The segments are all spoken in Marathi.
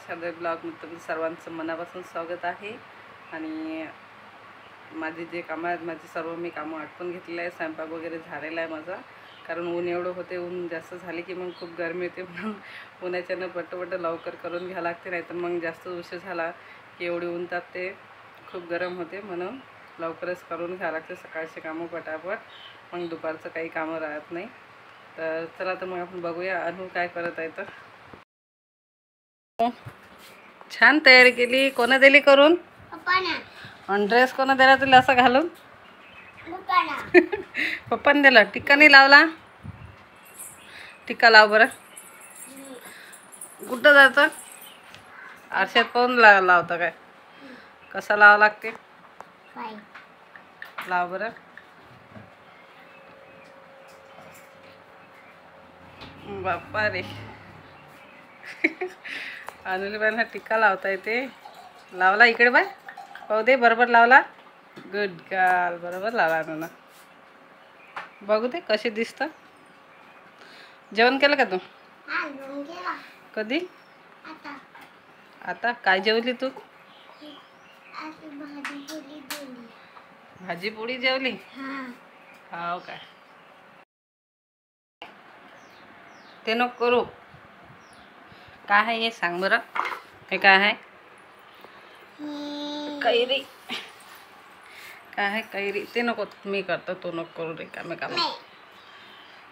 शारदा ब्लॉगमध्ये तुमचं सर्वांचं मनापासून स्वागत आहे। आणि माझे जे कामं आहेत माझे सर्व मी कामं आटपून घेतलेले आहे। स्वयंपाक वगैरे झालेला आहे माझा, कारण ऊन एवढं होते, ऊन जास्त झाले की मग खूप गरमी होते, म्हणून उन्हाच्यानं पटपट लवकर करून घ्यावं लागते, नाही तर मग जास्त उशीर झाला की एवढी ऊन तापते, खूप गरम होते, म्हणून लवकरच करून घ्यावं लागते सकाळचे कामं पटापट, मग दुपारचं काही कामं राहत नाही। तर चला तर मग आपण बघूया अनु काय करत आहे। तर छान तयारी केली, कोणा दिली करून? पप्पाने। ड्रेस कोणा दिला तुला असं घालून? पप्पाने दिला। टिक्का नाही लावला? टिक्का लाव बरं। कुठं जायचं? आरशात पाहून लावता काय? कसा लावा लागते? लाव बरं। बाप्पा रे, अनुली बाईंना टिक्का लावता येते। लावला इकडे बाय, पाहू दे बरोबर लावला। गुड गर्ल, बरोबर लावला अनुला। बघू दे कशी दिसतं। जेवण केलं का तू? कधी? आता काय जेवली तू? भाजी पोळी जेवली? हाव काय? ते नको करू। काय आहे हे सांग बरं? हे काय आहे? कैरी। काय आहे? कैरी। ते नको, मी करतो, तू नको करू रे काम।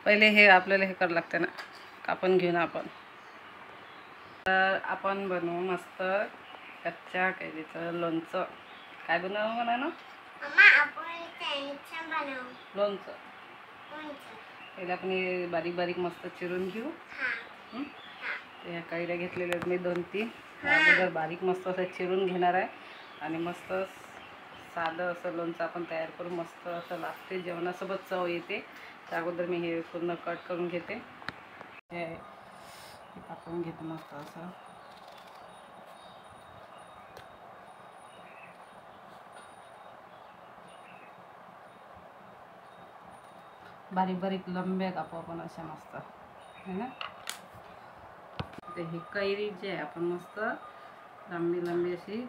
पहिले हे आपल्याला हे करावं लागते ना, कापून घेऊन आपण। तर आपण बनवू मस्त कच्च्या कैरीचं लोणचं। काय बनवू म्हणा ना? लोणचं। पहिले आपण हे बारीक बारीक मस्त चिरून घेऊ। या कैऱ्या घेतलेल्या मी 2-3 अगोदर बारीक मस्त असं चिरून घेणार आहे, आणि मस्त साधं असं लोणचं आपण तयार करू, मस्त असं लागते, जेवणासोबत चव येते। त्या अगोदर मी हे पूर्ण कट करून घेते, हे कापून घेते मस्त असं। बारीक बारीक लंब्या कापू आपण अशा मस्त, है ना। ही कैरी जी आहे आपण मस्त लांबी लांबी अशी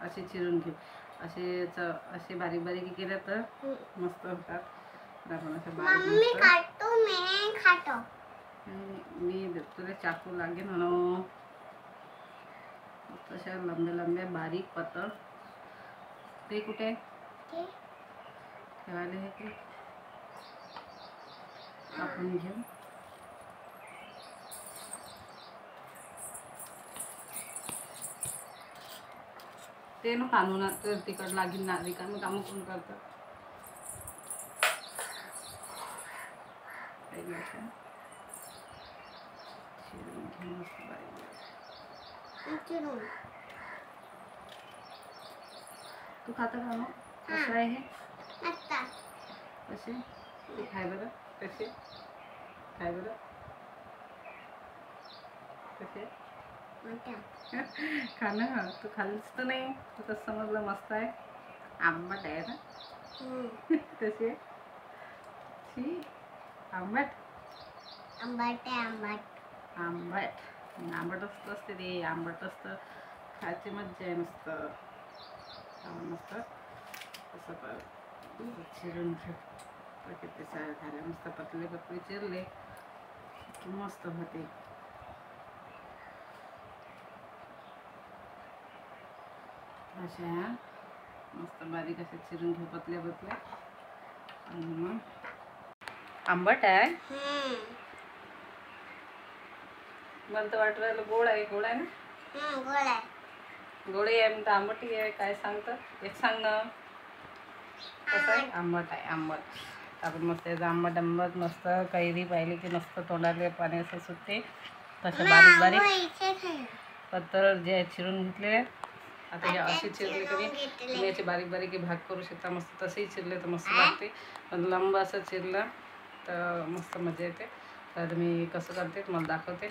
अशी चिरून घेऊ। असे बारीक बारीक केल्या तर मस्त होतात। आपण असं मी तुला चाकू लागेल म्हणून अशा लंब्या लंब्या बारीक पातळ। ते कुठे ठेवायला? हे की आपण घेऊ। ते नको आणू ना, तर तिकड लागेल ना, रिकामी कामं कोण करतं? तू खाता का मग? कसं आहे हे? कसे खाय बरं, कसे खाय बरं, कसे खाणं? तू खाल्लीस तर नाही, तू कसं समजलं? मस्त आहे, आंबट आहे ना? कसे आंबट आंबट आंबट आंबट असतं ते, आंबट असतं, खायची मज्जा आहे मस्त। मस्त असं चिरून घेऊ, किती सारे झाले, मस्त पतले पतले चिरले की मस्त होते। अशा मस्त बारीक असे चिरून घेऊ, पतल्या पतल्या। आणि मग आंबट आहे, मला तर वाटू राहिलं गोड आहे। गोड आहे ना? गोड आहे म्हणतं आंबटी आहे, काय सांगतं? एक सांग ना, कसं आहे? आंबट आहे, आंबट। आपण मस्त आंबट आंबट मस्त कैरी पाहिली की मस्त तोंडाले पाणी असं सुटते। तसे बारीक बारीक पत्तर जे आहे चिरून घेतले, आता हे असे चिरले तरी याचे बारीक बारीक भाग करू शकता, मस्त तसेही चिरले तर मस्त लागते, पण लंब असं चिरलं तर मस्त मजा येते। तर मी कसं करते तुम्हाला दाखवते।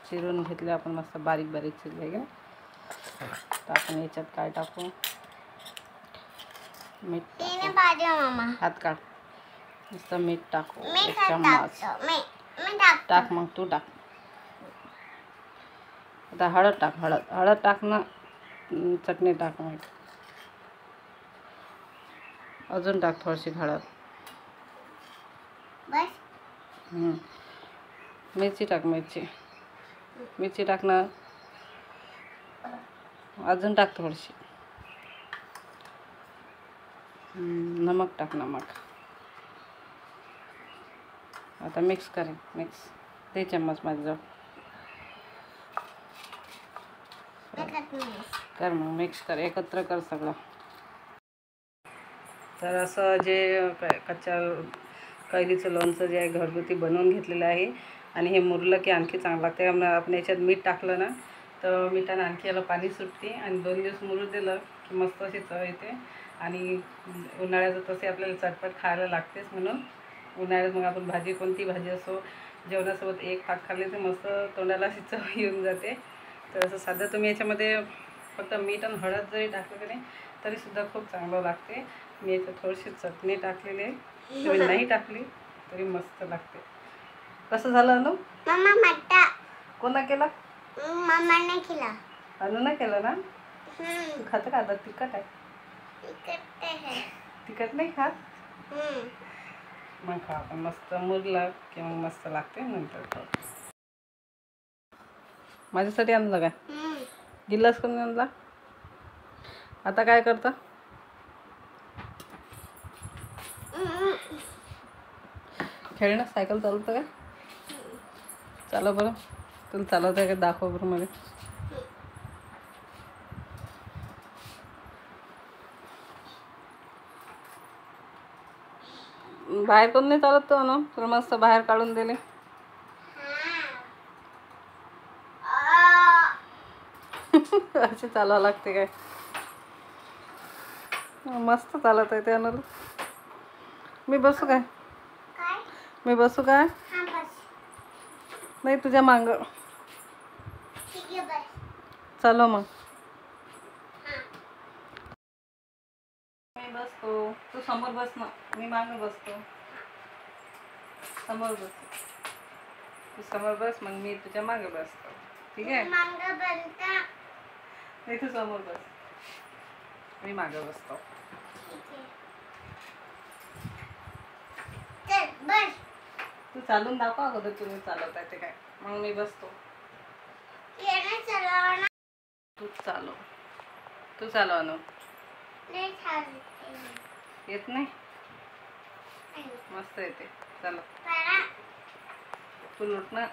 चिरून घेतले आपण मस्त बारीक बारीक चिरले का. तर आपण याच्यात काय टाकू, मीठ टाकू. हात काढ. मस्त मीठ टाकू 1 चम्मच. टाक मग तू टाक. आता हळद टाक. हळद टाक ना. चटणी टाक. मीठ अजून टाक थोडीशी हळद. मिरची टाक. मिरची टाक ना. अजून टाक थोडीशी. नमक टाक. आता मिक्स दे चम्मच माझ्याजवळ. कर मग मिक्स कर. एकत्र कर सगळं. तर असं जे कच्च्या कैरीचं लोणचं जे आहे घरगुती बनवून घेतलेलं आहे. आणि हे मुरलं की आणखी चांगलं लागते. आपण याच्यात मीठ टाकलं ना तर मिठानं आणखी याला पाणी सुटते. आणि 2 दिवस मुरू दिलं की मस्त अशी चव येते. आणि उन्हाळ्याचं तसे आपल्याला चटपट खायला लागतेच. म्हणून उन्हाळ्यात मग आपण भाजी, कोणती भाजी असो, जेवणासोबत एक भात खाल्ली तर मस्त तोंडाला अशी चव येऊन जाते. तर असं साधं तुम्ही याच्यामध्ये फक्त मीठ आणि हळद जरी टाकलं की नाही तरीसुद्धा खूप चांगलं लागते. मी याच्यात थोडीशी चटणी टाकलेली आहे. तुम्ही नाही टाकली तरी मस्त लागते. कसं झालं अनु? कोणा केला? अनुनं केलं ना. तू खातं का आता? तिखट आहे. तिखट नाही खात? मग खा. आपण मस्त मुरलं की मग मस्त लागते. नंतर माझ्यासाठी आणलं काय? गिलास करून आणला. आता काय करता? खेळणं. सायकल चालवतं का? चालव बरं. तुला चालवतं का दाखव बरं मला. बाहेर कोण नाही चालत तो ना. तुला मस्त बाहेर काढून दिले. असे चालवावं लागते काय? मस्त चालत आहे ते अनल. मी बसू काय? नाही तुझ्या मांग. चलो मग. मी बसतो. तू समोर बस ना. मी मागे बसतो. समोर बस. तू समोर बस मग मी तुझ्या मागे बसतो. ठीक आहे? नाही तू समोर बस. मी मागे बसतो. तू चालून दाखव अगोदर तुम्ही चालवताय ते काय. मग मी बसतो. तू चालव ना. येत नाही. मस्त येते. चला तू लुट ना.